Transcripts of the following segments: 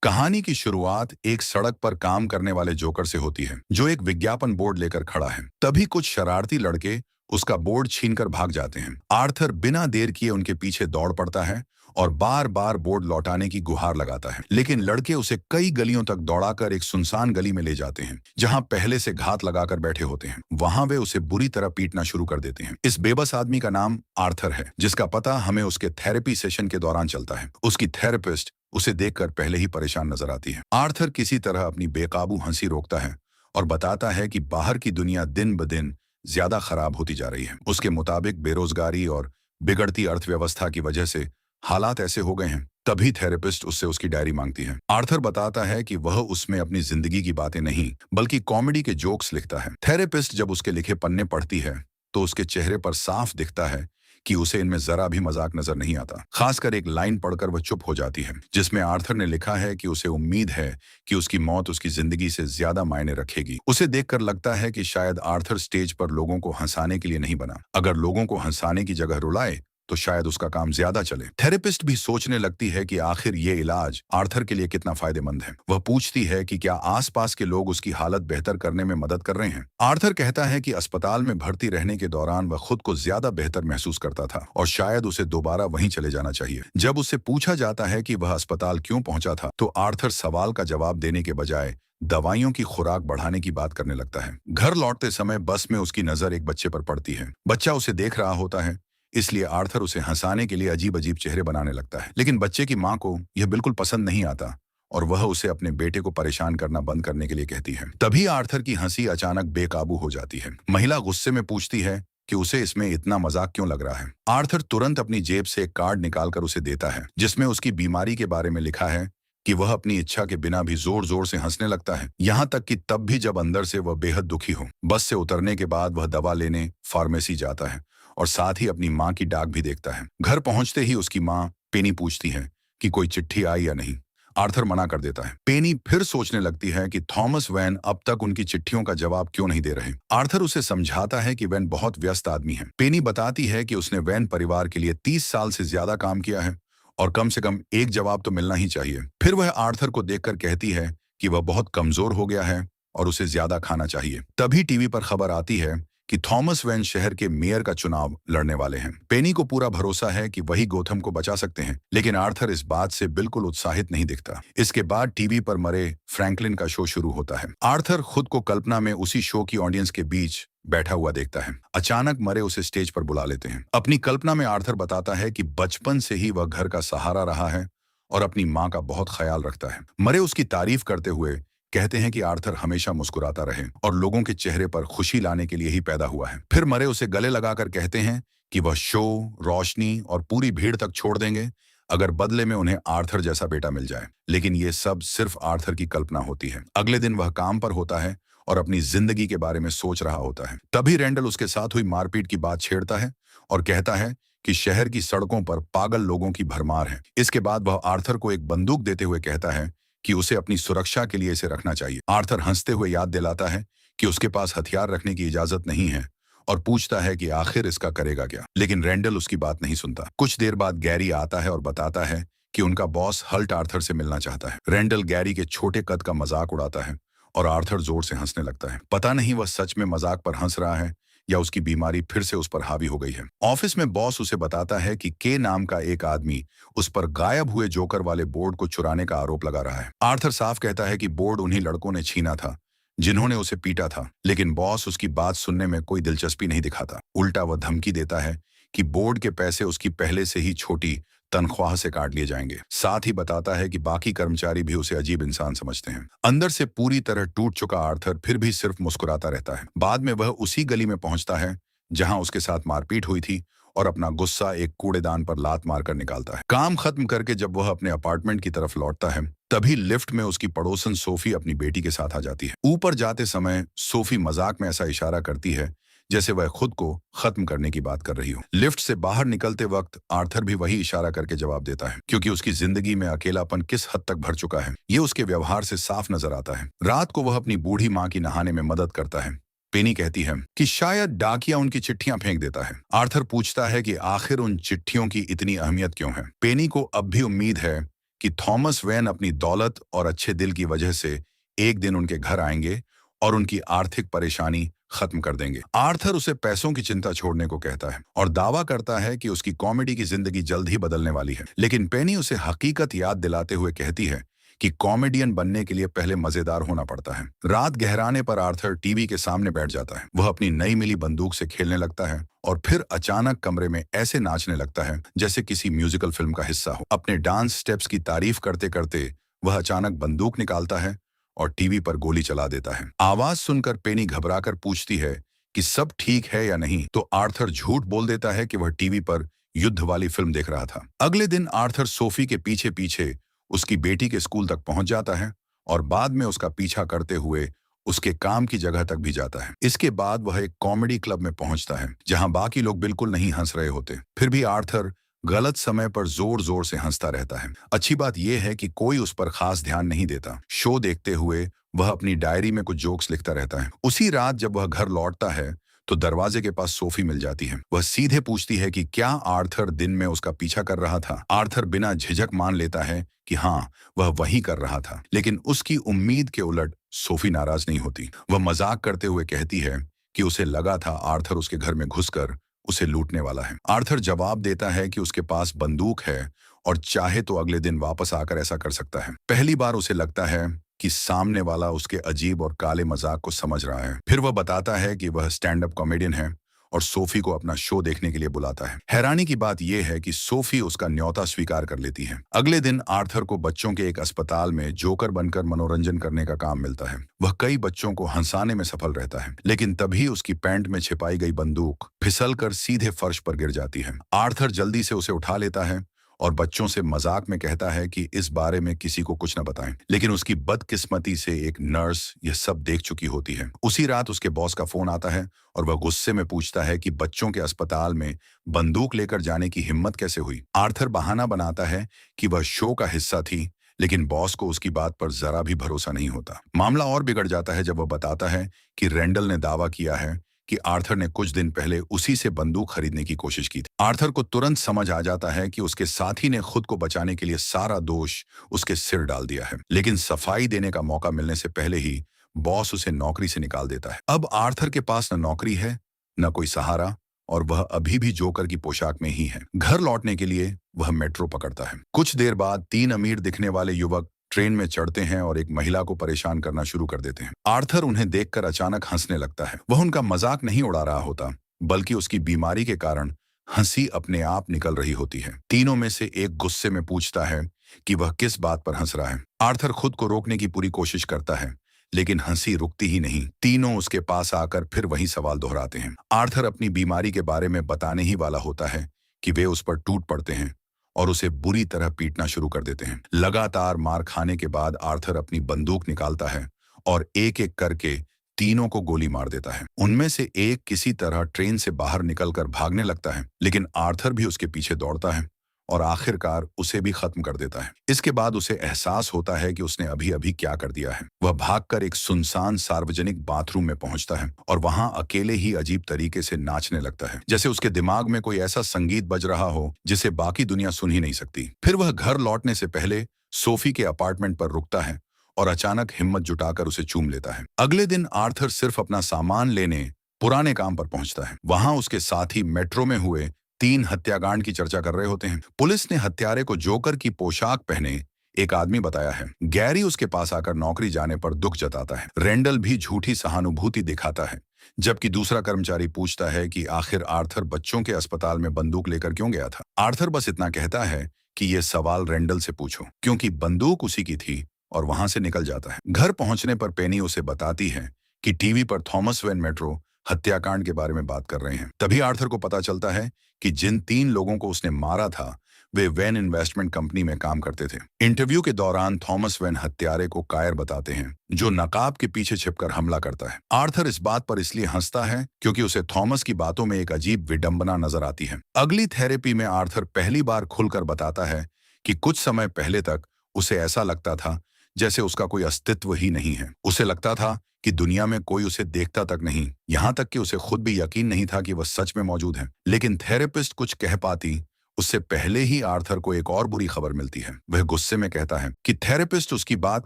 कहानी की शुरुआत एक सड़क पर काम करने वाले जोकर से होती है जो एक विज्ञापन बोर्ड लेकर खड़ा है। तभी कुछ शरारती लड़के उसका बोर्ड छीनकर भाग जाते हैं। आर्थर बिना देर किए उनके पीछे दौड़ पड़ता है और बार बार बोर्ड लौटाने की गुहार लगाता है, लेकिन लड़के उसे कई गलियों तक दौड़ाकर एक सुनसान गली में ले जाते हैं जहां पहले से घात लगाकर बैठे होते हैं। वहां वे उसे बुरी तरह पीटना शुरू कर देते हैं। इस बेबस आदमी का नाम आर्थर है, जिसका पता हमें उसके थेरेपी सेशन के दौरान चलता है। उसकी थेरेपिस्ट उसे देखकर पहले ही परेशान नजर आती है। आर्थर किसी तरह अपनी बेकाबू हंसी रोकता है और बताता है कि बाहर की दुनिया दिन ब दिन ज्यादा खराब होती जा रही है। उसके मुताबिक बेरोजगारी और बिगड़ती अर्थव्यवस्था की वजह से हालात ऐसे हो गए हैं। तभी थेरेपिस्ट उससे उसकी डायरी मांगती है। आर्थर बताता है कि वह उसमें अपनी जिंदगी की बातें नहीं बल्कि कॉमेडी के जोक्स लिखता है। थेरेपिस्ट जब उसके लिखे पन्ने पढ़ती है तो उसके चेहरे पर साफ दिखता है कि उसे इनमें जरा भी मजाक नजर नहीं आता। खासकर एक लाइन पढ़कर वह चुप हो जाती है जिसमें आर्थर ने लिखा है कि उसे उम्मीद है कि उसकी मौत उसकी जिंदगी से ज्यादा मायने रखेगी। उसे देखकर लगता है कि शायद आर्थर स्टेज पर लोगों को हंसाने के लिए नहीं बना। अगर लोगों को हंसाने की जगह रुलाए तो शायद उसका काम ज्यादा चले। थेरेपिस्ट भी सोचने लगती है कि आखिर ये इलाज आर्थर के लिए कितना फायदेमंद है। वह पूछती है कि क्या आसपास के लोग उसकी हालत बेहतर करने में मदद कर रहे हैं। आर्थर कहता है कि अस्पताल में भर्ती रहने के दौरान वह खुद को ज्यादा बेहतर महसूस करता था और शायद उसे दोबारा वहीं चले जाना चाहिए। जब उससे पूछा जाता है कि वह अस्पताल क्यों पहुंचा था तो आर्थर सवाल का जवाब देने के बजाय दवाइयों की खुराक बढ़ाने की बात करने लगता है। घर लौटते समय बस में उसकी नजर एक बच्चे पर पड़ती है। बच्चा उसे देख रहा होता है, इसलिए आर्थर उसे हंसाने के लिए अजीब अजीब चेहरे बनाने लगता है। लेकिन बच्चे की मां को यह बिल्कुल पसंद नहीं आता और वह उसे अपने बेटे को परेशान करना बंद करने के लिए कहती है। तभी आर्थर की हंसी अचानक बेकाबू हो जाती है। महिला गुस्से में पूछती है कि उसे इसमें इतना मजाक क्यों लग रहा है। आर्थर तुरंत अपनी जेब से एक कार्ड निकालकर उसे देता है जिसमें उसकी बीमारी के बारे में लिखा है कि वह अपनी इच्छा के बिना भी जोर जोर से हंसने लगता है, यहाँ तक कि तब भी जब अंदर से वह बेहद दुखी हो। बस से उतरने के बाद वह दवा लेने फार्मेसी जाता है और साथ ही अपनी माँ की डाक भी देखता है। घर पहुंचते ही उसकी माँ पेनी पूछती है कि कोई चिट्ठी आई या नहीं। आर्थर मना कर देता है। पेनी फिर सोचने लगती है कि थॉमस वैन अब तक उनकी चिट्ठियों का जवाब क्यों नहीं दे रहे। आर्थर उसे समझाता है कि वैन बहुत व्यस्त आदमी है। पेनी बताती है कि उसने वैन परिवार के लिए 30 साल से ज्यादा काम किया है और कम से कम एक जवाब तो मिलना ही चाहिए। फिर वह आर्थर को देखकर कहती है कि वह बहुत कमजोर हो गया है और उसे ज्यादा खाना चाहिए। तभी टीवी पर खबर आती है कि थॉमस वैन शहर के मेयर का चुनाव लड़ने वाले हैं। पेनी को पूरा भरोसा है कि वही गोथम को बचा सकते हैं, लेकिन आर्थर इस बात से बिल्कुल उत्साहित नहीं दिखता। इसके बाद टीवी पर मरे फ्रैंकलिन का शो शुरू होता है। आर्थर खुद को कल्पना में उसी शो की ऑडियंस के बीच बैठा हुआ देखता है। अचानक मरे उसे स्टेज पर बुला लेते हैं। अपनी कल्पना में आर्थर बताता है कि बचपन से ही वह घर का सहारा रहा है और अपनी माँ का बहुत ख्याल रखता है। मरे उसकी तारीफ करते हुए कहते हैं कि आर्थर हमेशा मुस्कुराता रहे और लोगों के चेहरे पर खुशी लाने के लिए ही पैदा हुआ है। फिर मरे उसे गले लगाकर कहते हैं कि वह शो, रोशनी और पूरी भीड़ तक छोड़ देंगे अगर बदले में उन्हें आर्थर जैसा बेटा मिल जाए। लेकिन ये सब सिर्फ आर्थर की कल्पना होती है। अगले दिन वह काम पर होता है और अपनी जिंदगी के बारे में सोच रहा होता है। तभी रैंडल उसके साथ हुई मारपीट की बात छेड़ता है और कहता है कि शहर की सड़कों पर पागल लोगों की भरमार है। इसके बाद वह आर्थर को एक बंदूक देते हुए कहता है कि उसे अपनी सुरक्षा के लिए इसे रखना चाहिए। आर्थर हंसते हुए याद दिलाता है कि उसके पास हथियार रखने की इजाजत नहीं है और पूछता है कि आखिर इसका करेगा क्या। लेकिन रैंडल उसकी बात नहीं सुनता। कुछ देर बाद गैरी आता है और बताता है कि उनका बॉस हल्ट आर्थर से मिलना चाहता है। रैंडल गैरी के छोटे कद का मजाक उड़ाता है और आर्थर जोर से हंसने लगता है। पता नहीं वह सच में मजाक पर हंस रहा है या उसकी बीमारी फिर से उस पर हावी हो गई है। ऑफिस में बॉस उसे बताता है कि के नाम का एक आदमी उस पर गायब हुए जोकर वाले बोर्ड को चुराने का आरोप लगा रहा है। आर्थर साफ कहता है कि बोर्ड उन्हीं लड़कों ने छीना था जिन्होंने उसे पीटा था, लेकिन बॉस उसकी बात सुनने में कोई दिलचस्पी नहीं दिखाता। उल्टा वह धमकी देता है कि बोर्ड के पैसे उसकी पहले से ही छोटी तनख्वाह से काट लिए जाएंगे। साथ ही बताता है कि बाकी कर्मचारी भी उसे अजीब इंसान समझते हैं। अंदर से पूरी तरह टूट चुका आर्थर फिर भी सिर्फ मुस्कुराता रहता है। बाद में वह उसी गली में पहुंचता है जहां उसके साथ मारपीट हुई थी और अपना गुस्सा एक कूड़ेदान पर लात मारकर निकालता है। काम खत्म करके जब वह अपने अपार्टमेंट की तरफ लौटता है तभी लिफ्ट में उसकी पड़ोसन सोफी अपनी बेटी के साथ आ जाती है। ऊपर जाते समय सोफी मजाक में ऐसा इशारा करती है जैसे वह खुद को खत्म करने की बात कर रही हो। लिफ्ट से बाहर निकलते वक्त आर्थर भी वही इशारा करके जवाब देता है, क्योंकि उसकी जिंदगी में अकेलापन किस हद तक भर चुका है ये उसके व्यवहार से साफ नजर आता है। रात को वह अपनी बूढ़ी माँ की नहाने में मदद करता है। पेनी कहती है कि शायद डाकिया उनकी चिट्ठियां फेंक देता है। आर्थर पूछता है कि आखिर उन चिट्ठियों की इतनी अहमियत क्यों है। पेनी को अब भी उम्मीद है कि थॉमस वेन अपनी दौलत और अच्छे दिल की वजह से एक दिन उनके घर आएंगे और उनकी आर्थिक परेशानी खत्म कर देंगे। आर्थर उसे पैसों की चिंता छोड़ने को कहता है और दावा करता है कि उसकी कॉमेडी की जिंदगी जल्द ही बदलने वाली है। लेकिन पेनी उसे हकीकत याद दिलाते हुए कहती है कि कॉमेडियन बनने के लिए पहले मजेदार होना पड़ता है। रात गहराने पर आर्थर टीवी के सामने बैठ जाता है। वह अपनी नई मिली बंदूक से खेलने लगता है और फिर अचानक कमरे में ऐसे नाचने लगता है जैसे किसी म्यूजिकल फिल्म का हिस्सा हो। अपने डांस स्टेप्स की तारीफ करते करते वह अचानक बंदूक निकालता है और टीवी पर गोली चला देता है। आवाज सुनकर पेनी घबराकर पूछती है कि सब ठीक है या नहीं, तो आर्थर झूठ बोल देता है कि वह टीवी पर युद्ध वाली फिल्म देख रहा था। अगले दिन आर्थर सोफी के पीछे पीछे उसकी बेटी के स्कूल तक पहुंच जाता है और बाद में उसका पीछा करते हुए उसके काम की जगह तक भी जाता है। इसके बाद वह एक कॉमेडी क्लब में पहुंचता है जहां बाकी लोग बिल्कुल नहीं हंस रहे होते। फिर भी आर्थर गलत समय पर जोर जोर से हंसता रहता है। अच्छी बात यह है कि कोई उस पर खास ध्यान नहीं देता। शो देखते हुए वह अपनी डायरी में कुछ जोक्स लिखता रहता है। उसी रात जब वह घर लौटता है तो दरवाजे के पास सोफी मिल जाती है। वह सीधे पूछती है कि क्या आर्थर दिन में उसका पीछा कर रहा था। आर्थर बिना झिझक मान लेता है कि हाँ, वह वही कर रहा था। लेकिन उसकी उम्मीद के उलट सोफी नाराज नहीं होती। वह मजाक करते हुए कहती है कि उसे लगा था आर्थर उसके घर में घुसकर उसे लूटने वाला है। आर्थर जवाब देता है कि उसके पास बंदूक है और चाहे तो अगले दिन वापस आकर ऐसा कर सकता है। पहली बार उसे लगता है कि सामने वाला उसके अजीब और काले मजाक को समझ रहा है। फिर वह बताता है कि वह स्टैंड अप कॉमेडियन है और सोफी को अपना शो देखने के लिए बुलाता है। हैरानी की बात यह है कि सोफी उसका न्योता स्वीकार कर लेती है। अगले दिन आर्थर को बच्चों के एक अस्पताल में जोकर बनकर मनोरंजन करने का काम मिलता है। वह कई बच्चों को हंसाने में सफल रहता है, लेकिन तभी उसकी पैंट में छिपाई गई बंदूक फिसलकर सीधे फर्श पर गिर जाती है। आर्थर जल्दी से उसे उठा लेता है और बच्चों से मजाक में कहता है कि इस बारे में किसी को कुछ न बताएं। लेकिन उसकी बदकिस्मती से एक नर्स यह सब देख चुकी होती है। उसी रात उसके बॉस का फोन आता है और वह गुस्से में पूछता है कि बच्चों के अस्पताल में बंदूक लेकर जाने की हिम्मत कैसे हुई। आर्थर बहाना बनाता है कि वह शो का हिस्सा थी, लेकिन बॉस को उसकी बात पर जरा भी भरोसा नहीं होता। मामला और बिगड़ जाता है जब वह बताता है कि रेंडल ने दावा किया है कि आर्थर ने कुछ दिन पहले उसी से बंदूक खरीदने की कोशिश की थी। आर्थर को तुरंत समझ आ जाता है कि उसके साथी ने खुद को बचाने के लिए सारा दोष उसके सिर डाल दिया है। लेकिन सफाई देने का मौका मिलने से पहले ही बॉस उसे नौकरी से निकाल देता है। अब आर्थर के पास न नौकरी है, न कोई सहारा, और वह अभी भी जोकर की पोशाक में ही है। घर लौटने के लिए वह मेट्रो पकड़ता है। कुछ देर बाद 3 अमीर दिखने वाले युवक ट्रेन में चढ़ते हैं और एक महिला को परेशान करना शुरू कर देते हैं। आर्थर उन्हें देखकर अचानक हंसने लगता है। वह उनका मजाक नहीं उड़ा रहा होता, बल्कि उसकी बीमारी के कारण हंसी अपने आप निकल रही होती है। तीनों में से एक गुस्से में पूछता है कि वह किस बात पर हंस रहा है। आर्थर खुद को रोकने की पूरी कोशिश करता है, लेकिन हंसी रुकती ही नहीं। तीनों उसके पास आकर फिर वही सवाल दोहराते हैं। आर्थर अपनी बीमारी के बारे में बताने ही वाला होता है कि वे उस पर टूट पड़ते हैं और उसे बुरी तरह पीटना शुरू कर देते हैं। लगातार मार खाने के बाद आर्थर अपनी बंदूक निकालता है और एक एक करके तीनों को गोली मार देता है। उनमें से एक किसी तरह ट्रेन से बाहर निकलकर भागने लगता है, लेकिन आर्थर भी उसके पीछे दौड़ता है और आखिरकार उसे भी खत्म कर देता है। इसके बाद उसे एहसास होता है कि उसने अभी अभी क्या कर दिया है। वह भागकर एक सुनसान सार्वजनिक बाथरूम में पहुंचता है और वहां अकेले ही अजीब तरीके से नाचने लगता है, जैसे उसके दिमाग में कोई ऐसा संगीत बज रहा हो जिसे बाकी दुनिया सुन ही नहीं सकती। फिर वह घर लौटने से पहले सोफी के अपार्टमेंट पर रुकता है और अचानक हिम्मत जुटाकर उसे चूम लेता है। अगले दिन आर्थर सिर्फ अपना सामान लेने पुराने काम पर पहुंचता है। वहां उसके साथी मेट्रो में हुए 3 हत्याकांड की चर्चा कर रहे होते हैं। पुलिस ने हत्यारे को जोकर की पोशाक पहने एक आदमी बताया है। गैरी उसके पास आकर नौकरी जाने पर दुख जताता है। रेंडल भी झूठी सहानुभूति दिखाता है, जबकि दूसरा कर्मचारी पूछता है कि आखिर आर्थर बच्चों के अस्पताल में बंदूक लेकर क्यों गया था। आर्थर बस इतना कहता है कि यह सवाल रेंडल से पूछो, क्योंकि बंदूक उसी की थी, और वहां से निकल जाता है। घर पहुंचने पर पेनी उसे बताती है कि टीवी पर थॉमस वेन मेट्रो हत्याकांड के बारे में बात कर रहे हैं। तभी आर्थर को पता चलता है कि जिन 3 लोगों को उसने मारा था वे वेन इन्वेस्टमेंट कंपनी में काम करते थे। इंटरव्यू के दौरान थॉमस वेन हत्यारे को कायर बताते हैं, जो नकाब के पीछे छिपकर हमला करता है। आर्थर इस बात पर इसलिए हंसता है क्योंकि उसे थॉमस की बातों में एक अजीब विडंबना नजर आती है। अगली थेरेपी में आर्थर पहली बार खुलकर बताता है कि कुछ समय पहले तक उसे ऐसा लगता था जैसे उसका कोई अस्तित्व ही नहीं है। उसे लगता था कि दुनिया में कोई उसे देखता तक नहीं, यहाँ तक कि उसे खुद भी यकीन नहीं था कि वह सच में मौजूद है। लेकिन थेरेपिस्ट कुछ कह पाती उससे पहले ही आर्थर को एक और बुरी खबर मिलती है। वह गुस्से में कहता है कि थेरेपिस्ट उसकी बात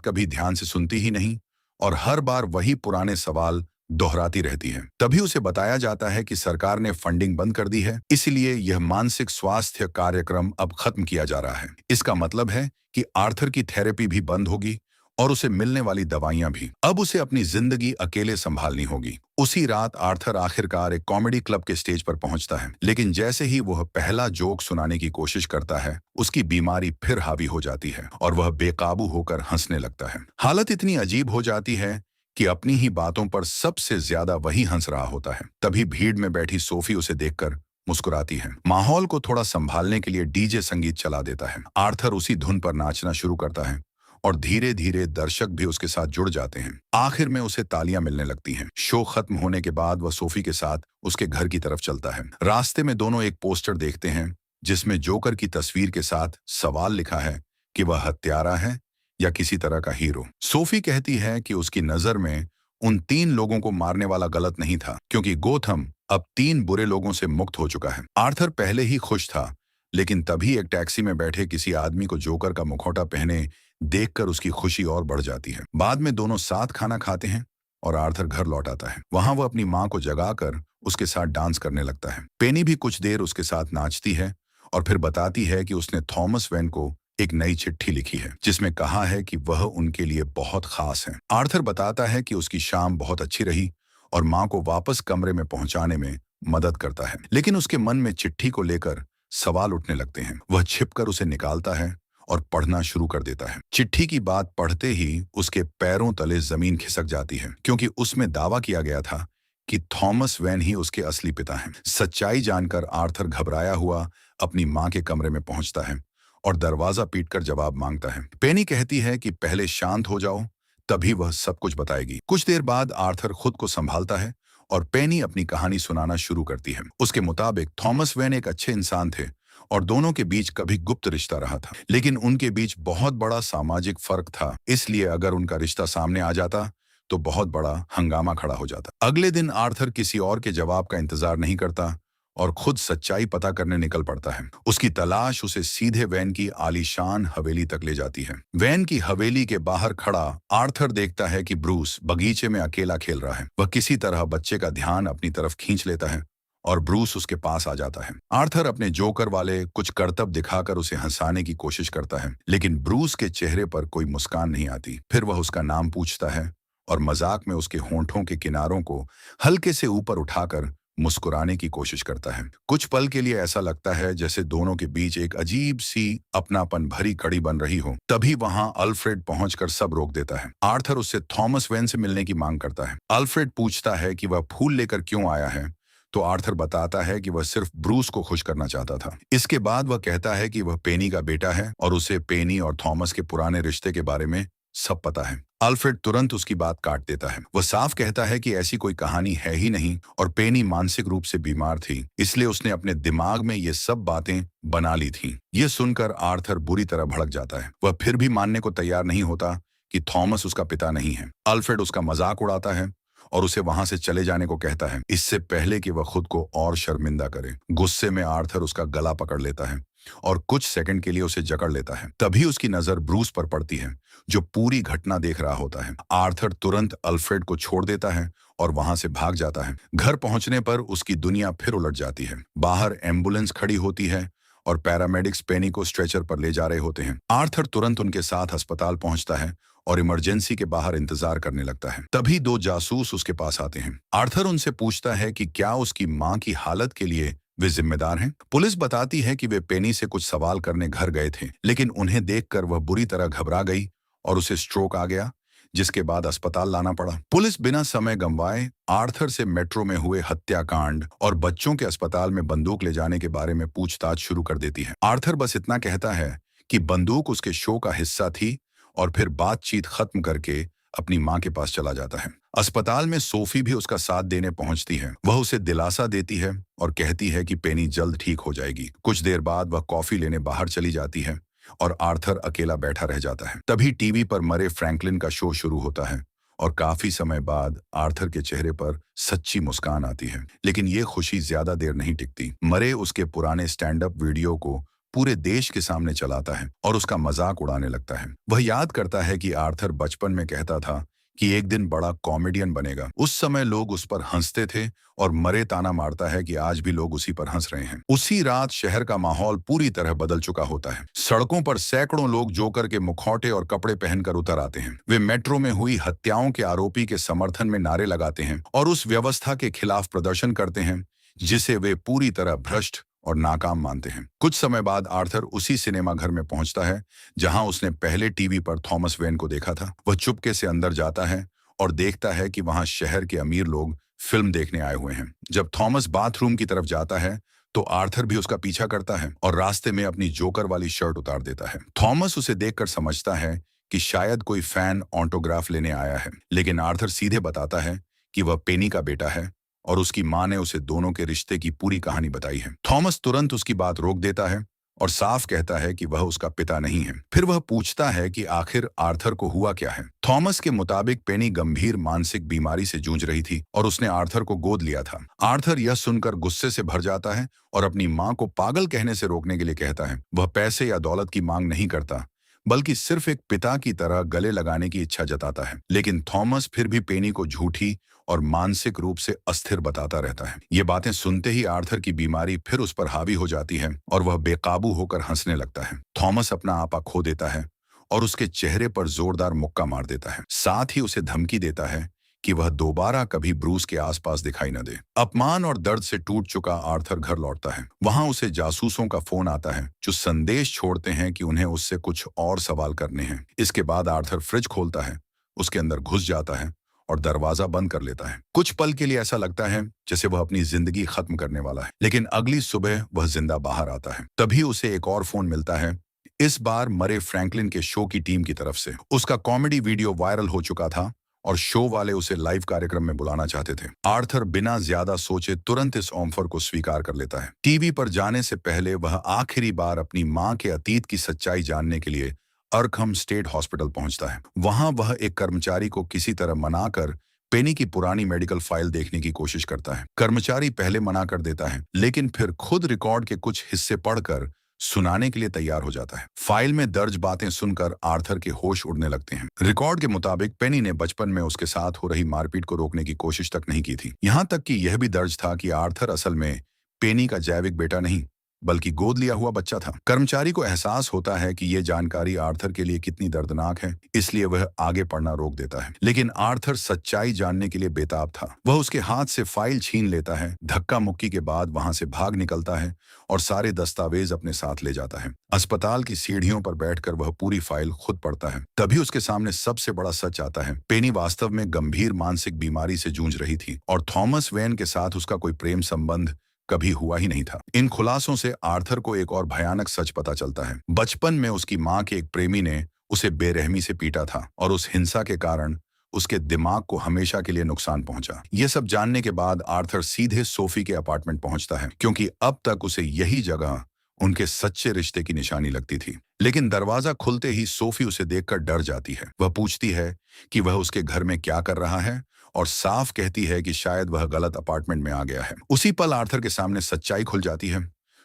कभी ध्यान से सुनती ही नहीं और हर बार वही पुराने सवाल दोहराती रहती है। तभी उसे बताया जाता है कि सरकार ने फंडिंग बंद कर दी है, इसलिए यह मानसिक स्वास्थ्य कार्यक्रम अब खत्म किया जा रहा है। इसका मतलब है कि आर्थर की थेरेपी भी बंद होगी और उसे मिलने वाली दवाइयां भी। अब उसे अपनी जिंदगी अकेले संभालनी होगी। उसी रात आर्थर आखिरकार एक कॉमेडी क्लब के स्टेज पर पहुंचता है, लेकिन जैसे ही वह पहला जोक सुनाने की कोशिश करता है, उसकी बीमारी फिर हावी हो जाती है और वह बेकाबू होकर हंसने लगता है। हालत इतनी अजीब हो जाती है कि अपनी ही बातों पर सबसे ज्यादा वही हंस रहा होता है। तभी भीड़ में बैठी सोफी उसे देखकर मुस्कुराती है। माहौल को थोड़ा संभालने के लिए डीजे संगीत चला देता है। आर्थर उसी धुन पर नाचना शुरू करता है और धीरे धीरे दर्शक भी उसके साथ जुड़ जाते हैं। आखिर में उसे तालियां मिलने लगती हैं। शो खत्म होने के बाद वह सोफी के साथ उसके घर की तरफ चलता है। रास्ते में दोनों एक पोस्टर देखते हैं जिसमें जोकर की तस्वीर के साथ सवाल लिखा है कि वह हत्यारा है या किसी तरह का हीरो। सोफी कहती है कि उसकी नजर में उन 3 लोगों को मारने वाला गलत नहीं था, क्योंकि गोथम अब 3 बुरे लोगों से मुक्त हो चुका है। आर्थर पहले ही खुश था, लेकिन तभी एक टैक्सी में बैठे किसी आदमी को जोकर का मुखौटा पहने देखकर उसकी खुशी और बढ़ जाती है। बाद में दोनों साथ खाना खाते हैं और आर्थर घर लौट आता है। वहां वह अपनी मां को जगाकर उसके साथ डांस करने लगता है। पेनी भी कुछ देर उसके साथ नाचती है और फिर बताती है कि उसने थॉमस वेन को एक नई चिट्ठी लिखी है जिसमें कहा है कि वह उनके लिए बहुत खास है। आर्थर बताता है कि उसकी शाम बहुत अच्छी रही और मां को वापस कमरे में पहुंचाने में मदद करता है, लेकिन उसके मन में चिट्ठी को लेकर सवाल उठने लगते हैं। वह छिपकर उसे निकालता है और पढ़ना शुरू कर देता है। चिट्ठी की बात पढ़ते ही उसके पैरों तले जमीन खिसक जाती है, क्योंकि उसमें दावा किया गया था कि थॉमस वेन ही उसके असली पिता हैं। सच्चाई जानकर आर्थर घबराया हुआ अपनी मां के कमरे में पहुंचता है और दरवाजा पीटकर जवाब मांगता है। पेनी कहती है कि पहले शांत हो जाओ, तभी वह सब कुछ बताएगी। कुछ देर बाद आर्थर खुद को संभालता है और पेनी अपनी कहानी सुनाना शुरू करती है। उसके मुताबिक थॉमस वेन एक अच्छे इंसान थे और दोनों के बीच कभी गुप्त रिश्ता रहा था, लेकिन उनके बीच बहुत बड़ा सामाजिक फर्क था, इसलिए अगर उनका रिश्ता सामने आ जाता तो बहुत बड़ा हंगामा खड़ा हो जाता। अगले दिन आर्थर किसी और के जवाब का इंतजार नहीं करता और खुद सच्चाई पता करने निकल पड़ता है। उसकी तलाश उसे सीधे वैन की आलीशान हवेली तक ले जाती है। वैन की हवेली के बाहर खड़ा आर्थर देखता है कि ब्रूस बगीचे में अकेला खेल रहा है। वह किसी तरह बच्चे का ध्यान अपनी तरफ खींच लेता है और ब्रूस उसके पास आ जाता है। आर्थर अपने जोकर वाले कुछ करतब दिखाकर उसे हंसाने की कोशिश करता है, लेकिन ब्रूस के चेहरे पर कोई मुस्कान नहीं आती। फिर वह उसका नाम पूछता है और मजाक में उसके होंठों के किनारों को हल्के से ऊपर उठाकर मुस्कुराने की कोशिश करता है। कुछ पल के लिए ऐसा लगता है जैसे दोनों के बीच एक अजीब सी अपनापन भरी कड़ी बन रही हो। तभी वहां अल्फ्रेड पहुंचकर सब रोक देता है। आर्थर उससे थॉमस वेन से मिलने की मांग करता है। अल्फ्रेड पूछता है कि वह फूल लेकर क्यों आया है, तो आर्थर बताता है कि वह सिर्फ ब्रूस को खुश करना चाहता था। इसके बाद वह कहता है कि वह पेनी का बेटा है और उसे पेनी और थॉमस के पुराने रिश्ते के बारे में सब पता है। अल्फ्रेड तुरंत उसकी बात काट देता है। वह साफ कहता है कि ऐसी कोई कहानी है ही नहीं और पेनी मानसिक रूप से बीमार थी, इसलिए उसने अपने दिमाग में ये सब बातें बना ली थीं। ये सुनकर आर्थर बुरी तरह भड़क जाता है। वह फिर भी मानने को तैयार नहीं होता कि थॉमस उसका पिता नहीं है। अल्फ्रेड उसका मजाक उड़ाता है और उसे वहां से चले जाने को कहता है, इससे पहले कि वह खुद को और शर्मिंदा करे। गुस्से में आर्थर उसका गला पकड़ लेता है और कुछ सेकंड के लिए उसे जकड़ लेता है। तभी उसकी नजर ब्रूस पर पड़ती है, जो पूरी घटना देख रहा होता है। आर्थर तुरंत अल्फ्रेड को छोड़ देता है और वहां से भाग जाता है। घर पहुंचने पर उसकी दुनिया फिर उलट जाती है। बाहर एम्बुलेंस खड़ी होती है और पैरामेडिक्स पेनी को स्ट्रेचर पर ले जा रहे होते हैं। आर्थर तुरंत उनके साथ अस्पताल पहुंचता है और इमरजेंसी के बाहर इंतजार करने लगता है। तभी 2 जासूस उसके पास आते हैं। आर्थर उनसे पूछता है कि क्या उसकी मां की हालत के लिए वे जिम्मेदार हैं। पुलिस बताती है कि वे पेनी से कुछ सवाल करने घर गए थे, लेकिन उन्हें देखकर वह बुरी तरह घबरा गई और उसे स्ट्रोक आ गया, जिसके बाद अस्पताल लाना पड़ा। पुलिस बिना समय गंवाए आर्थर से मेट्रो में हुए हत्याकांड और बच्चों के अस्पताल में बंदूक ले जाने के बारे में पूछताछ शुरू कर देती है। आर्थर बस इतना कहता है कि बंदूक उसके शो का हिस्सा थी और फिर बातचीत खत्म करके अपनी मां के पास चला जाता है। अस्पताल में सोफी भी उसका साथ देने पहुंचती है। वह उसे दिलासा देती है और कहती है कि पेनी जल्द ठीक हो जाएगी। कुछ देर बाद वह कॉफी लेने बाहर चली जाती है और आर्थर अकेला बैठा रह जाता है। तभी टीवी पर मरे फ्रैंकलिन का शो शुरू होता है और काफी समय बाद आर्थर के चेहरे पर सच्ची मुस्कान आती है। लेकिन ये खुशी ज्यादा देर नहीं टिकती। मरे उसके पुराने स्टैंड अप वीडियो को पूरे देश के सामने चलाता है और उसका मजाक उड़ाने लगता है। वह याद करता है कि आर्थर बचपन में कहता था कि एक दिन बड़ा कॉमेडियन बनेगा। उस समय लोग उस पर हंसते थे और मरे ताना मारता है कि आज भी लोग उसी पर हंस रहे हैं। उसी रात शहर का माहौल पूरी तरह बदल चुका होता है। सड़कों पर सैकड़ों लोग जोकर के मुखौटे और कपड़े पहनकर उतर आते हैं। वे मेट्रो में हुई हत्याओं के आरोपी के समर्थन में नारे लगाते हैं और उस व्यवस्था के खिलाफ प्रदर्शन करते हैं जिसे वे पूरी तरह भ्रष्ट और नाकाम मानते हैं। कुछ समय बाद आर्थर उसी सिनेमा घर में पहुंचता है जहां उसने पहले टीवी पर थॉमस वेन को देखा था। वह चुपके से अंदर जाता है और देखता है कि वहां शहर के अमीर लोग फिल्म देखने आए हुए हैं। जब थॉमस बाथरूम की तरफ जाता है तो आर्थर भी उसका पीछा करता है और रास्ते में अपनी जोकर वाली शर्ट उतार देता है। थॉमस उसे देखकर समझता है कि शायद कोई फैन ऑटोग्राफ लेने आया है, लेकिन आर्थर सीधे बताता है कि वह पेनी का बेटा है और उसकी मां ने उसे दोनों के रिश्ते की पूरी कहानी बताई है। थॉमस तुरंत उसकी बात रोक देता है और साफ कहता है कि वह उसका पिता नहीं है। फिर वह पूछता है कि आखिर आर्थर को हुआ क्या है। थॉमस के मुताबिक पेनी गंभीर मानसिक बीमारी से जूझ रही थी और उसने आर्थर को गोद लिया था। आर्थर यह सुनकर गुस्से से भर जाता है और अपनी मां को पागल कहने से रोकने के लिए कहता है। वह पैसे या दौलत की मांग नहीं करता, बल्कि सिर्फ एक पिता की तरह गले लगाने की इच्छा जताता है। लेकिन थॉमस फिर भी पेनी को झूठी और मानसिक रूप से अस्थिर बताता रहता है। ये बातें सुनते ही आर्थर की बीमारी फिर उस पर हावी हो जाती है और वह बेकाबू होकर हंसने लगता है। थॉमस अपना आपा खो देता है और उसके चेहरे पर जोरदार मुक्का मार देता है। साथ ही उसे धमकी देता है कि वह दोबारा कभी ब्रूस के आसपास दिखाई न दे। अपमान और दर्द से टूट चुका आर्थर घर लौटता है। वहां उसे जासूसों का फोन आता है जो संदेश छोड़ते हैं कि उन्हें उससे कुछ और सवाल करने हैं। इसके बाद आर्थर फ्रिज खोलता है, उसके अंदर घुस जाता है और दरवाजा बंद कर लेता है। कुछ पल के लिए ऐसा लगता है जैसे वह अपनी जिंदगी खत्म करने वाला है, लेकिन अगली सुबह वह जिंदा बाहर आता है। तभी उसे एक और फोन मिलता है, इस बार मरे फ्रैंकलिन के शो की टीम की तरफ से। उसका कॉमेडी वीडियो वायरल हो चुका था और शो वाले उसे लाइव कार्यक्रम में बुलाना चाहते थे। आर्थर बिना ज्यादा सोचे तुरंत इस ऑफर को स्वीकार कर लेता है। टीवी पर जाने से पहले वह आखिरी बार अपनी मां के अतीत की सच्चाई जानने के लिए अर्कहम स्टेट हॉस्पिटल पहुंचता है। वहां वह एक कर्मचारी को किसी तरह मनाकर पेनी की पुरानी मेडिकल फाइल देखने की कोशिश करता है। कर्मचारी पहले मना कर देता है, लेकिन फिर खुद रिकॉर्ड के कुछ हिस्से पढ़कर सुनाने के लिए तैयार हो जाता है। फाइल में दर्ज बातें सुनकर आर्थर के होश उड़ने लगते हैं। रिकॉर्ड के मुताबिक पेनी ने बचपन में उसके साथ हो रही मारपीट को रोकने की कोशिश तक नहीं की थी। यहाँ तक कि यह भी दर्ज था कि आर्थर असल में पेनी का जैविक बेटा नहीं, बल्कि गोद लिया हुआ बच्चा था। कर्मचारी को एहसास होता है कि यह जानकारी आर्थर के लिए कितनी दर्दनाक है, इसलिए वह आगे पढ़ना रोक देता है। लेकिन आर्थर सच्चाई जानने के लिए बेताब था। वह उसके हाथ से फाइल छीन लेता है, धक्का मुक्की के बाद वहां से भाग निकलता है और सारे दस्तावेज अपने साथ ले जाता है। अस्पताल की सीढ़ियों पर बैठकर वह पूरी फाइल खुद पढ़ता है। तभी उसके सामने सबसे बड़ा सच आता है। पेनी वास्तव में गंभीर मानसिक बीमारी से जूझ रही थी और थॉमस वेन के साथ उसका कोई प्रेम संबंध कभी हुआ ही नहीं था। इन खुलासों से आर्थर को एक और भयानक सच पता चलता है। बचपन में उसकी मां के एक प्रेमी ने उसे बेरहमी से पीटा था और उस हिंसा के कारण उसके दिमाग को हमेशा के लिए नुकसान पहुंचा। यह सब जानने के बाद आर्थर सीधे सोफी के अपार्टमेंट पहुंचता है, क्योंकि अब तक उसे यही जगह उनके सच्चे रिश्ते की निशानी लगती थी। लेकिन दरवाजा खुलते ही सोफी उसे देखकर डर जाती है। वह पूछती है कि वह उसके घर में क्या कर रहा है और साफ कहती है कि शायद वह गलत अपार्टमेंट में आ गया है। उसी पल आर्थर के सामने सच्चाई खुल जाती है।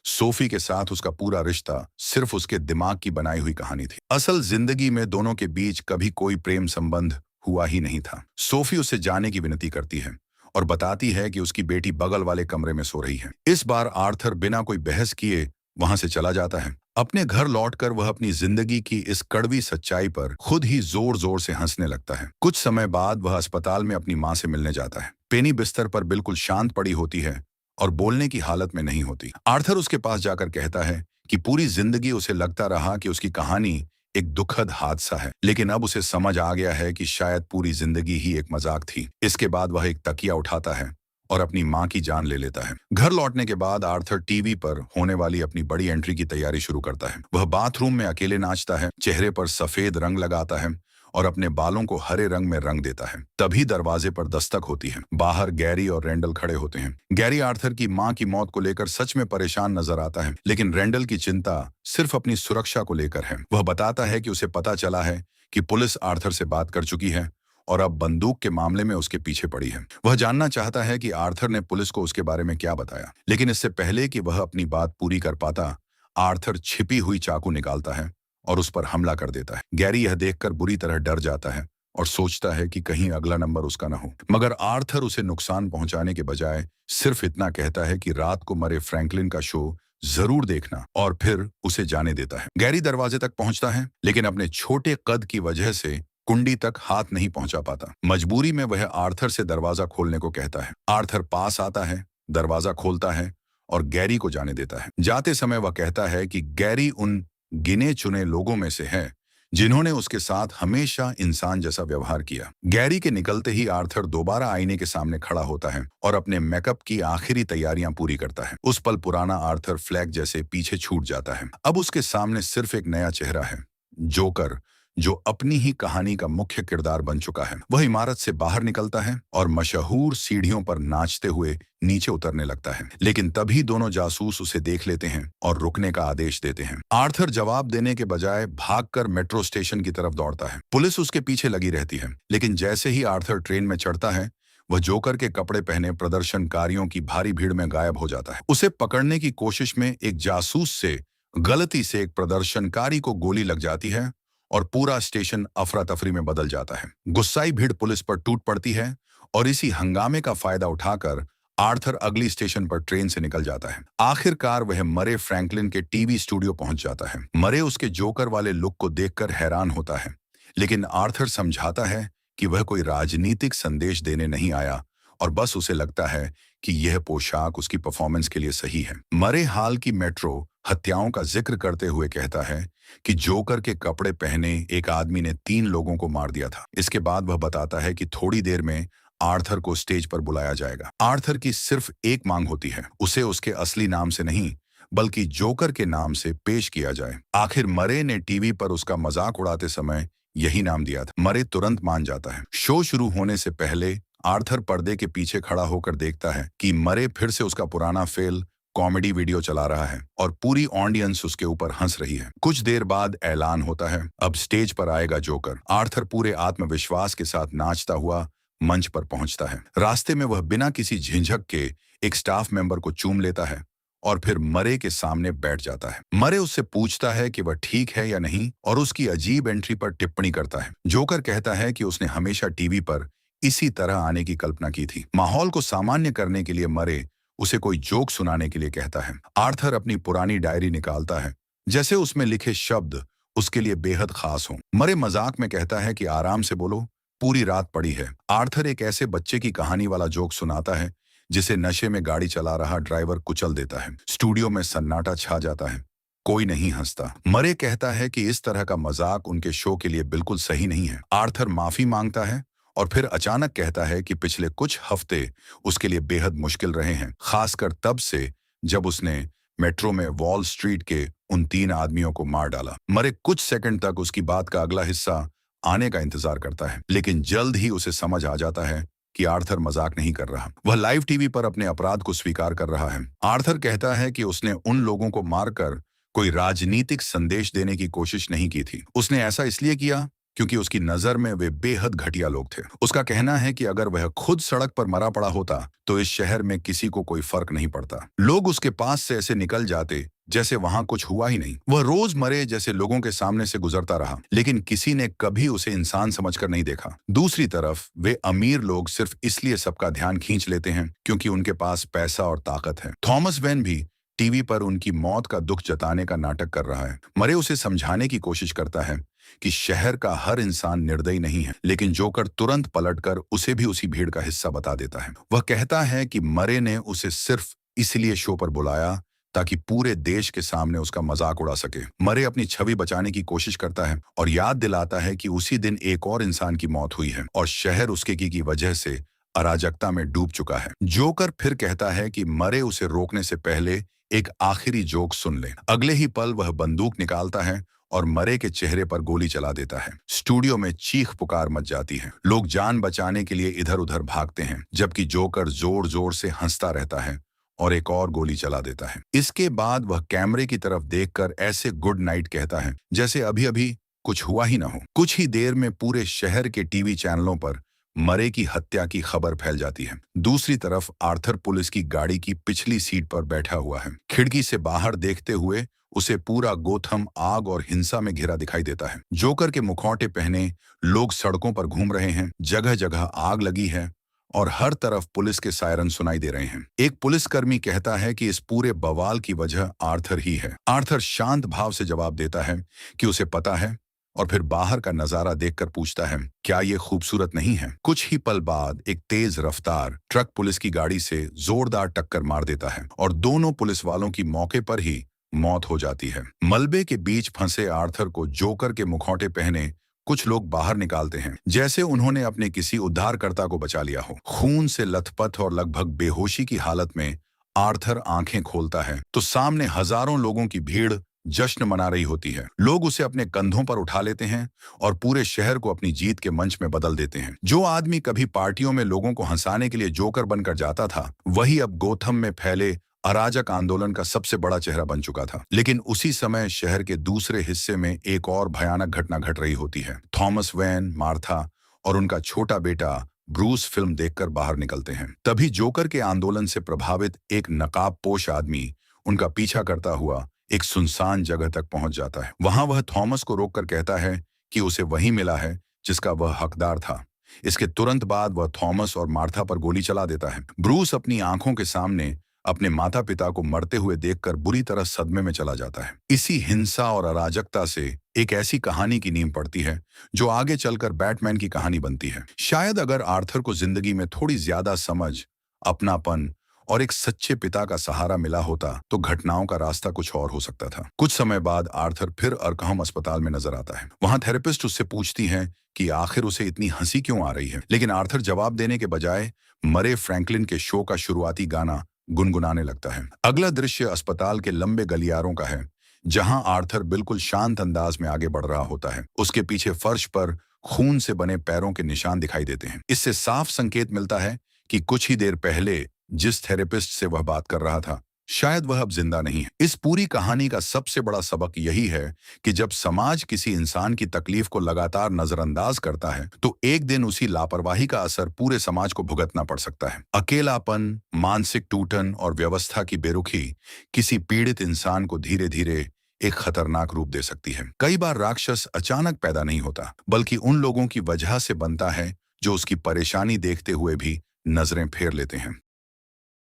सोफी के साथ उसका पूरा रिश्ता सिर्फ उसके दिमाग की बनाई हुई कहानी थी। असल जिंदगी में दोनों के बीच कभी कोई प्रेम संबंध हुआ ही नहीं था। सोफी उससे जाने की विनती करती है और बताती है कि उसकी बेटी बगल वाले कमरे में सो रही है। इस बार आर्थर बिना कोई बहस किए वहां से चला जाता है। अपने घर लौटकर वह अपनी जिंदगी की इस कड़वी सच्चाई पर खुद ही जोर जोर से हंसने लगता है। कुछ समय बाद वह अस्पताल में अपनी मां से मिलने जाता है। पेनी बिस्तर पर बिल्कुल शांत पड़ी होती है और बोलने की हालत में नहीं होती। आर्थर उसके पास जाकर कहता है कि पूरी जिंदगी उसे लगता रहा कि उसकी कहानी एक दुखद हादसा है, लेकिन अब उसे समझ आ गया है कि शायद पूरी जिंदगी ही एक मजाक थी। इसके बाद वह एक तकिया उठाता है और अपनी मां की जान ले लेता है। घर लौटने के बाद आर्थर टीवी पर होने वाली अपनी बड़ी एंट्री की तैयारी शुरू करता है। वह बाथरूम में अकेले नाचता है, चेहरे पर सफेद रंग लगाता है और अपने बालों को हरे रंग में रंग देता है। तभी दरवाजे पर दस्तक होती है। बाहर गैरी और रेंडल खड़े होते हैं। गैरी आर्थर की मां की मौत को लेकर सच में परेशान नजर आता है, लेकिन रेंडल की चिंता सिर्फ अपनी सुरक्षा को लेकर है। वह बताता है कि उसे पता चला है कि पुलिस आर्थर से बात कर चुकी है और अब बंदूक के मामले में उसके पीछे पड़ी है। वह जानना चाहता है कि आर्थर ने पुलिस को उसके बारे में क्या बताया, लेकिन इससे पहले कि वह अपनी बात पूरी कर पाता, आर्थर छिपी हुई चाकू निकालता है और उस पर हमला कर देता है। गैरी यह देखकर बुरी तरह डर जाता है और सोचता है कि कहीं अगला नंबर उसका ना हो, मगर आर्थर उसे नुकसान पहुंचाने के बजाय सिर्फ इतना कहता है कि रात को मरे फ्रैंकलिन का शो जरूर देखना, और फिर उसे जाने देता है। गैरी दरवाजे तक पहुंचता है, लेकिन अपने छोटे कद की वजह से कुंडी तक हाथ नहीं पहुंचा पाता। मजबूरी में वह आर्थर से दरवाजा खोलने को कहता है। आर्थर पास आता है, दरवाजा खोलता है और गैरी को जाने देता है। जाते समय वह कहता है कि गैरी उन गिने चुने लोगों में से है जिन्होंने उसके साथ हमेशा इंसान जैसा व्यवहार किया। गैरी के निकलते ही आर्थर दोबारा आईने के सामने खड़ा होता है और अपने मेकअप की आखिरी तैयारियां पूरी करता है। उस पल पुराना आर्थर फ्लैग जैसे पीछे छूट जाता है। अब उसके सामने सिर्फ एक नया चेहरा है, जोकर, जो अपनी ही कहानी का मुख्य किरदार बन चुका है। वह इमारत से बाहर निकलता है और मशहूर सीढ़ियों पर नाचते हुए नीचे उतरने लगता है, लेकिन तभी दोनों जासूस उसे देख लेते हैं और रुकने का आदेश देते हैं। आर्थर जवाब देने के बजाय भागकर मेट्रो स्टेशन की तरफ दौड़ता है। पुलिस उसके पीछे लगी रहती है, लेकिन जैसे ही आर्थर ट्रेन में चढ़ता है, वह जोकर के कपड़े पहने प्रदर्शनकारियों की भारी भीड़ में गायब हो जाता है। उसे पकड़ने की कोशिश में एक जासूस से गलती से एक प्रदर्शनकारी को गोली लग जाती है और पूरा स्टेशन अफरा तफरी में बदल जाता है। गुस्साई भीड़ पुलिस पर टूट पड़ती है और इसी हंगामे का फायदा उठाकर आर्थर अगली स्टेशन पर ट्रेन से निकल जाता है। आखिरकार वह मरे फ्रैंकलिन के टीवी स्टूडियो पहुंच जाता है। मरे उसके जोकर वाले लुक को देखकर हैरान होता है, लेकिन आर्थर समझाता है कि वह कोई राजनीतिक संदेश देने नहीं आया और बस उसे लगता है कि यह पोशाक उसकी परफॉर्मेंस के लिए सही है। मरे हाल की मेट्रो हत्याओं का जिक्र करते हुए कहता है कि जोकर के कपड़े पहने एक आदमी ने 3 लोगों को मार दिया था। इसके बाद वह बताता है कि थोड़ी देर में आर्थर को स्टेज पर बुलाया जाएगा। आर्थर की सिर्फ एक मांग होती है, उसे उसके असली नाम से नहीं बल्कि जोकर के नाम से पेश किया जाए। आखिर मरे ने टीवी पर उसका मजाक उड़ाते समय यही नाम दिया था। मरे तुरंत मान जाता है। शो शुरू होने से पहले आर्थर पर्दे के पीछे खड़ा होकर देखता है कि मरे फिर से उसका पुराना फेल कॉमेडी वीडियो चला रहा है और पूरी ऑडियंस उसके ऊपर हंस रही है। कुछ देर बाद ऐलान होता है, अब स्टेज पर आएगा जोकर। आर्थर पूरे आत्मविश्वास के साथ नाचता हुआ मंच पर पहुंचता है। रास्ते में वह बिना किसी झिझक के एक स्टाफ मेंबर को चूम लेता है और फिर मरे के सामने बैठ जाता है। मरे उससे पूछता है कि वह ठीक है या नहीं और उसकी अजीब एंट्री पर टिप्पणी करता है। जोकर कहता है कि उसने हमेशा टीवी पर इसी तरह आने की कल्पना की थी। माहौल को सामान्य करने के लिए मरे उसे कोई जोक सुनाने के लिए कहता है। आर्थर अपनी पुरानी डायरी निकालता है, जैसे उसमें लिखे शब्द उसके लिए बेहद खास हों। मरे मजाक में कहता है कि आराम से बोलो, पूरी रात पड़ी है। आर्थर एक ऐसे बच्चे की कहानी वाला जोक सुनाता है जिसे नशे में गाड़ी चला रहा ड्राइवर कुचल देता है। स्टूडियो में सन्नाटा छा जाता है, कोई नहीं हंसता। मरे कहता है कि इस तरह का मजाक उनके शो के लिए बिल्कुल सही नहीं है। आर्थर माफी मांगता है और फिर अचानक कहता है कि पिछले कुछ हफ्ते उसके लिए बेहद मुश्किल रहे हैं, खासकर तब से जब उसने मेट्रो में वॉल स्ट्रीट के उन 3 आदमियों को मार डाला। मरे कुछ सेकंड तक उसकी बात का अगला हिस्सा आने का इंतजार करता है, लेकिन जल्द ही उसे समझ आ जाता है कि आर्थर मजाक नहीं कर रहा। वह लाइव टीवी पर अपने अपराध को स्वीकार कर रहा है। आर्थर कहता है कि उसने उन लोगों को मारकर कोई राजनीतिक संदेश देने की कोशिश नहीं की थी। उसने ऐसा इसलिए किया क्योंकि उसकी नजर में वे बेहद घटिया लोग थे। उसका कहना है कि अगर वह खुद सड़क पर मरा पड़ा होता तो इस शहर में किसी को कोई फर्क नहीं पड़ता। लोग उसके पास से ऐसे निकल जाते जैसे वहां कुछ हुआ ही नहीं। वह रोज मरे जैसे लोगों के सामने से गुजरता रहा, लेकिन किसी ने कभी उसे इंसान समझकर नहीं देखा। दूसरी तरफ वे अमीर लोग सिर्फ इसलिए सबका ध्यान खींच लेते हैं क्योंकि उनके पास पैसा और ताकत है। थॉमस वेन भी टीवी पर उनकी मौत का दुख जताने का नाटक कर रहा है। मरे उसे समझाने की कोशिश करता है कि शहर का हर इंसान निर्दयी नहीं है, लेकिन जोकर तुरंत पलटकर उसे भी उसी भीड़ का हिस्सा बता देता है। वह कहता है कि मरे ने उसे सिर्फ इसलिए शो पर बुलाया ताकि पूरे देश के सामने उसका मजाक उड़ा सके। मरे अपनी छवि बचाने की कोशिश करता है और याद दिलाता है कि उसी दिन एक और इंसान की मौत हुई है और शहर उसके की वजह से अराजकता में डूब चुका है। जोकर फिर कहता है कि मरे उसे रोकने से पहले एक आखिरी जोक सुन ले। अगले ही पल वह बंदूक निकालता है और मरे के चेहरे पर गोली चला देता है। स्टूडियो में चीख पुकार मच जाती है। लोग जान बचाने के लिए इधर उधर भागते हैं, जबकि जोकर जोर जोर से हंसता रहता है और एक और गोली चला देता है। इसके बाद वह कैमरे की तरफ देखकर ऐसे गुड नाइट कहता है जैसे अभी अभी कुछ हुआ ही ना हो। कुछ ही देर में पूरे शहर के टीवी चैनलों पर मरे की हत्या की खबर फैल जाती है। दूसरी तरफ आर्थर पुलिस की गाड़ी की पिछली सीट पर बैठा हुआ है। खिड़की से बाहर देखते हुए उसे पूरा गोथम आग और हिंसा में घिरा दिखाई देता है। जोकर के मुखौटे पहने लोग सड़कों पर घूम रहे हैं, जगह जगह आग लगी है और हर तरफ पुलिस के सायरन सुनाई दे रहे हैं। एक पुलिसकर्मी कहता है कि इस पूरे बवाल की वजह आर्थर ही है। आर्थर शांत भाव से जवाब देता है कि उसे पता है और फिर बाहर का नजारा देखकर पूछता है, क्या ये खूबसूरत नहीं है? कुछ ही पल बाद एक तेज रफ्तार ट्रक पुलिस की गाड़ी से जोरदार टक्कर मार देता है और दोनों पुलिस वालों की मौके पर ही मौत हो जाती है। मलबे के बीच फंसे आर्थर को जोकर के मुखौटे पहने कुछ लोग बाहर निकालते हैं, जैसे उन्होंने अपने किसी उद्धारकर्ता को बचा लिया हो। खून से लथपथ और लगभग बेहोशी की हालत में आर्थर आंखें खोलता है तो सामने हजारों लोगों की भीड़ जश्न मना रही होती है। लोग उसे अपने कंधों पर उठा लेते हैं और पूरे शहर को अपनी जीत के मंच में बदल देते हैं। जो आदमी कभी पार्टियों में लोगों को हंसाने के लिए जोकर बनकर जाता था, वही अब गोथम में फैले अराजक आंदोलन का सबसे बड़ा चेहरा बन चुका था। लेकिन उसी समय शहर के दूसरे हिस्से में एक और भयानक घटना घट रही होती है। थॉमस वेन, मार्था और उनका छोटा बेटा ब्रूस फिल्म देखकर बाहर निकलते हैं। तभी जोकर के आंदोलन से प्रभावित एक नकाबपोश आदमी उनका पीछा करता हुआ एक सुनसान जगह तक पहुंच जाता है। वहां वह थॉमस को रोककर कहता है कि उसे वही मिला है जिसका वह हकदार था। इसके तुरंत बाद वह थॉमस और मार्था पर गोली चला देता है। ब्रूस अपनी आंखों के सामने अपने माता पिता को मरते हुए देखकर बुरी तरह सदमे में चला जाता है। इसी हिंसा और अराजकता से एक ऐसी कहानी की नींव पड़ती है जो आगे चलकर बैटमैन की कहानी बनती है। शायद अगर आर्थर को जिंदगी में थोड़ी ज्यादा समझ, अपनापन और एक सच्चे पिता का सहारा मिला होता तो घटनाओं का रास्ता कुछ और हो सकता था। कुछ समय बाद आर्थर फिर अर्कहम अस्पताल में नजर आता है। वहां थेरेपिस्ट उससे पूछती है कि आखिर उसे इतनी हंसी क्यों आ रही है, लेकिन आर्थर जवाब देने के बजाय मरे फ्रैंकलिन के शो का शुरुआती गाना गुनगुनाने लगता है। अगला दृश्य अस्पताल के लंबे गलियारों का है, जहां आर्थर बिल्कुल शांत अंदाज में आगे बढ़ रहा होता है। उसके पीछे फर्श पर खून से बने पैरों के निशान दिखाई देते हैं। इससे साफ संकेत मिलता है कि कुछ ही देर पहले जिस थेरेपिस्ट से वह बात कर रहा था, शायद वह अब जिंदा नहीं है। इस पूरी कहानी का सबसे बड़ा सबक यही है कि जब समाज किसी इंसान की तकलीफ को लगातार नजरअंदाज करता है तो एक दिन उसी लापरवाही का असर पूरे समाज को भुगतना पड़ सकता है। अकेलापन, मानसिक टूटन और व्यवस्था की बेरुखी किसी पीड़ित इंसान को धीरे धीरे एक खतरनाक रूप दे सकती है। कई बार राक्षस अचानक पैदा नहीं होता, बल्कि उन लोगों की वजह से बनता है जो उसकी परेशानी देखते हुए भी नजरें फेर लेते हैं।